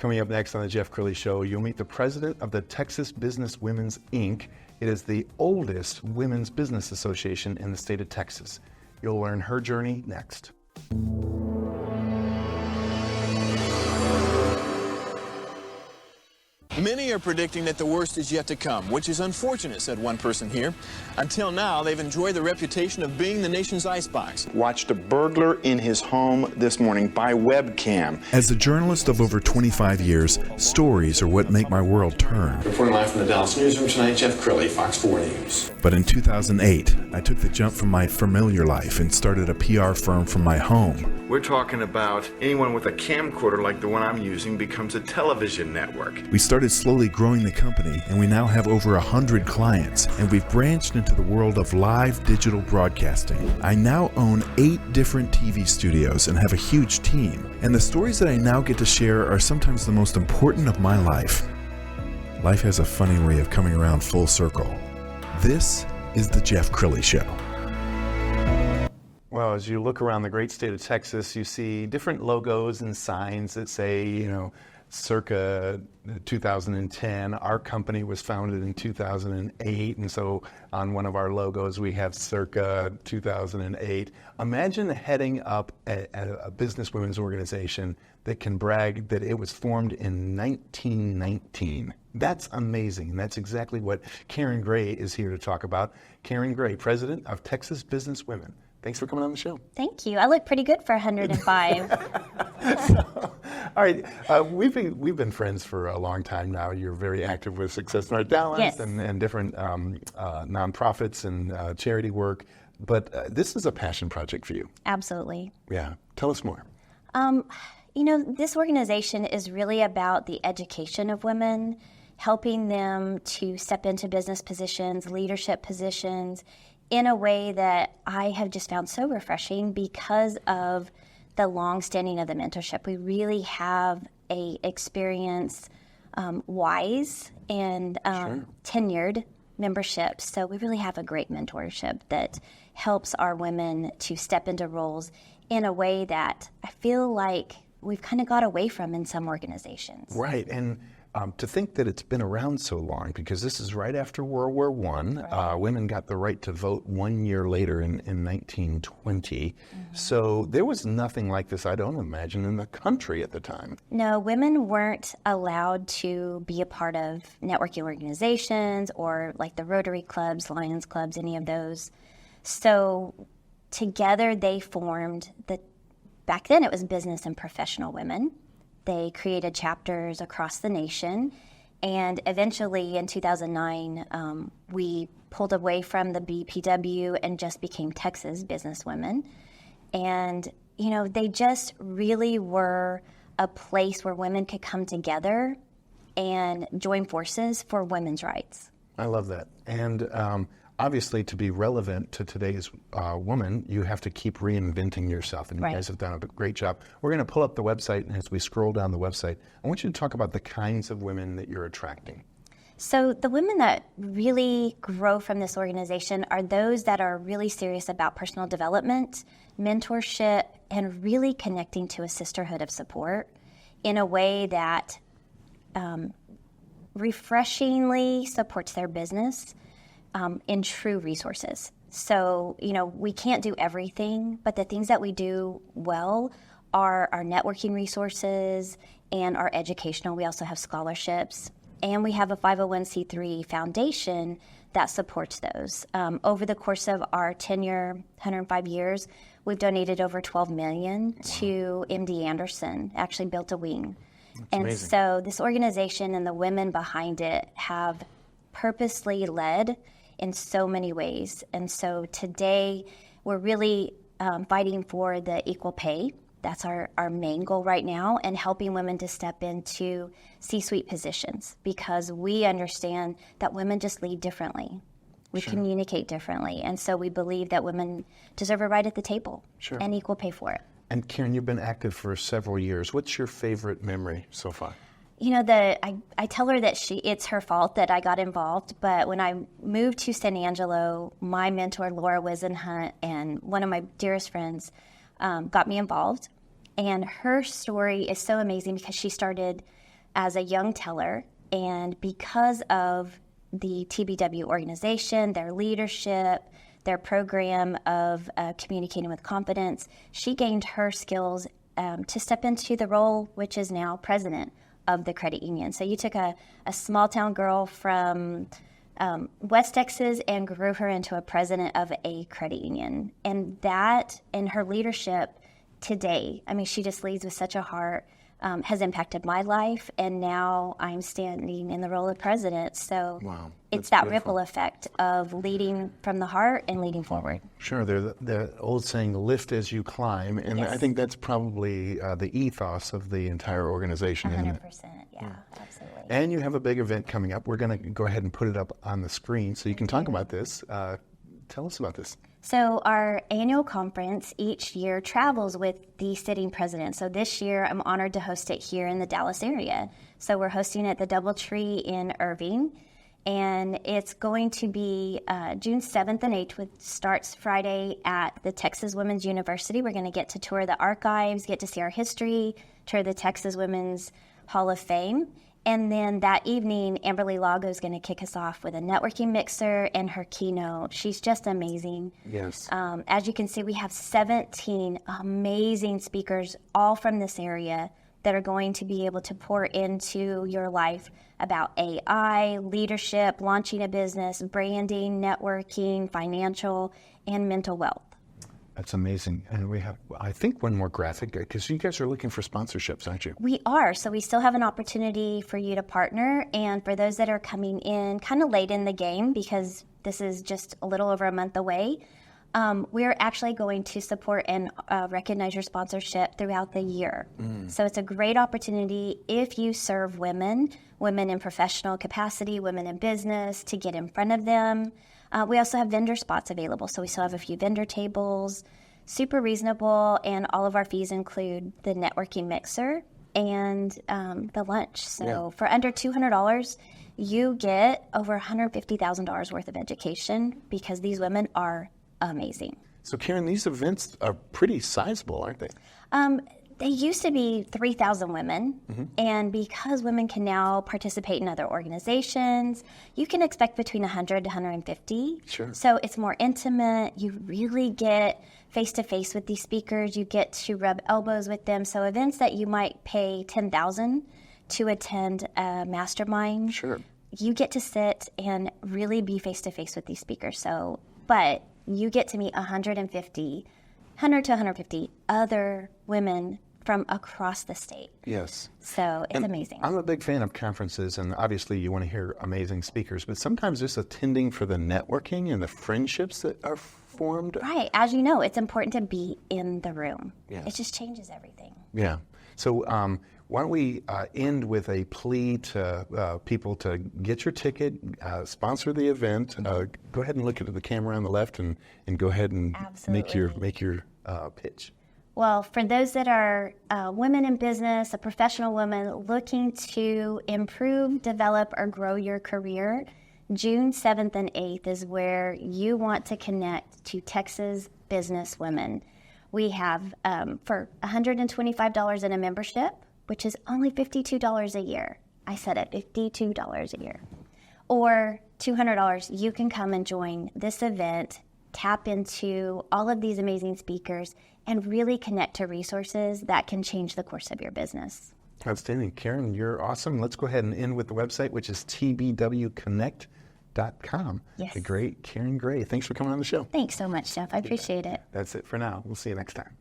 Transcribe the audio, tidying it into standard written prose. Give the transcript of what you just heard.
Coming up next on the Jeff Crilley Show, you'll meet the president of the Texas Business Women's Inc. It is the oldest women's business association in the state of Texas. You'll learn her journey next. Many are predicting that the worst is yet to come, which is unfortunate, said one person here. Until now, they've enjoyed the reputation of being the nation's icebox. Watched a burglar in his home this morning by webcam. As a journalist of over 25 years, stories are what make my world turn. Reporting live from the Dallas newsroom tonight, Jeff Crilley, Fox 4 News. But in 2008, I took the jump from my familiar life and started a PR firm from my home. We're talking about anyone with a camcorder like the one I'm using becomes a television network. We started slowly growing the company, and we now have over 100 clients, and we've branched into the world of live digital broadcasting. I now own 8 different TV studios and have a huge team, and the stories that I now get to share are sometimes the most important of my life. Life has a funny way of coming around full circle. This is the Jeff Crilley Show. Well, as you look around the great state of Texas, you see different logos and signs that say, circa 2010. Our company was founded in 2008, and so on one of our logos we have circa 2008. Imagine heading up a business women's organization that can brag that it was formed in 1919. That's amazing, and that's exactly what Karen Gray is here to talk about. Karen Gray, president of Texas Business Women. Thanks for coming on the show. Thank you. I look pretty good for 105. All right, we've been friends for a long time now. You're very active with Success North Dallas, yes, and different nonprofits and charity work. But this is a passion project for you. Absolutely. Yeah. Tell us more. This organization is really about the education of women, helping them to step into business positions, leadership positions, in a way that I have just found so refreshing because of the long standing of the mentorship. We really have a experienced, wise, and tenured membership. So we really have a great mentorship that helps our women to step into roles in a way that I feel like we've kind of got away from in some organizations. Right, and to think that it's been around so long, because this is right after World War I. Right. Women got the right to vote 1 year later in 1920. Mm-hmm. So there was nothing like this, I don't imagine, in the country at the time. No, women weren't allowed to be a part of networking organizations or like the Rotary clubs, Lions clubs, any of those. So together they formed back then it was Business and Professional Women. They created chapters across the nation, and eventually in 2009, we pulled away from the BPW and just became Texas Business Women. And, they just really were a place where women could come together and join forces for women's rights. I love that. And obviously, to be relevant to today's woman, you have to keep reinventing yourself, and you guys have done a great job. We're going to pull up the website, and as we scroll down the website, I want you to talk about the kinds of women that you're attracting. So the women that really grow from this organization are those that are really serious about personal development, mentorship, and really connecting to a sisterhood of support in a way that refreshingly supports their business in true resources. So, we can't do everything, but the things that we do well are our networking resources and our educational. We also have scholarships, and we have a 501c3 foundation that supports those. Over the course of our tenure, 105 years, we've donated over $12 million to MD Anderson, actually built a wing. That's and amazing. So this organization and the women behind it have purposely led in so many ways. And so today we're really fighting for the equal pay. That's our main goal right now, and helping women to step into C-suite positions, because we understand that women just lead differently. We communicate differently. And so we believe that women deserve a right at the table and equal pay for it. And Karen, you've been active for several years. What's your favorite memory so far? I tell her that it's her fault that I got involved, but when I moved to San Angelo, my mentor, Laura Wisenhunt, and one of my dearest friends got me involved. And her story is so amazing because she started as a young teller. And because of the TBW organization, their leadership, their program of communicating with confidence, she gained her skills to step into the role, which is now president of the credit union. So you took a small town girl from West Texas and grew her into a president of a credit union. And that, and her leadership today, I mean, she just leads with such a heart, has impacted my life, and now I'm standing in the role of president. So it's that ripple effect of leading from the heart and leading forward. Sure, there's the old saying, lift as you climb, and I think that's probably the ethos of the entire organization, 100%, isn't it? yeah, absolutely. And you have a big event coming up. We're going to go ahead and put it up on the screen so you can talk about this. Tell us about this. So our annual conference each year travels with the sitting president. So this year I'm honored to host it here in the Dallas area. So we're hosting it at the DoubleTree in Irving. And it's going to be June 7th and 8th, which starts Friday at the Texas Women's University. We're going to get to tour the archives, get to see our history, tour the Texas Women's Hall of Fame. And then that evening, Amberly Lago is going to kick us off with a networking mixer and her keynote. She's just amazing. Yes. As you can see, we have 17 amazing speakers, all from this area, that are going to be able to pour into your life about AI, leadership, launching a business, branding, networking, financial, and mental wealth. That's amazing. And we have, I think, one more graphic, because you guys are looking for sponsorships, aren't you? We are. So we still have an opportunity for you to partner. And for those that are coming in kind of late in the game, because this is just a little over a month away, we're actually going to support and recognize your sponsorship throughout the year. So it's a great opportunity if you serve women in professional capacity, women in business, to get in front of them. We also have vendor spots available, so we still have a few vendor tables, super reasonable, and all of our fees include the networking mixer and the lunch. So for under $200, you get over $150,000 worth of education, because these women are amazing. So Karen, these events are pretty sizable, aren't they? They used to be 3,000 women, and because women can now participate in other organizations, you can expect between 100 to 150. Sure. So it's more intimate. You really get face-to-face with these speakers. You get to rub elbows with them. So events that you might pay $10,000 to attend a mastermind, Sure. you get to sit and really be face-to-face with these speakers. So, but you get to meet 100 to 150 other women from across the state. Yes. So it's And amazing. I'm a big fan of conferences, and obviously you want to hear amazing speakers, but sometimes just attending for the networking and the friendships that are formed. Right. As you know, it's important to be in the room. Yes. It just changes everything. Yeah. So why don't we end with a plea to people to get your ticket, sponsor the event. Go ahead and look at the camera on the left and go ahead and make your pitch. Well, for those that are women in business, a professional woman looking to improve, develop, or grow your career, June 7th and 8th is where you want to connect to Texas business women. We have for $125 in a membership, which is only $52 a year. I said it, $52 a year. Or $200, you can come and join this event, tap into all of these amazing speakers, and really connect to resources that can change the course of your business. Outstanding. Karen, you're awesome. Let's go ahead and end with the website, which is tbwconnect.com. Yes. The great Karen Gray. Thanks for coming on the show. Thanks so much, Jeff. I appreciate it. That's it for now. We'll see you next time.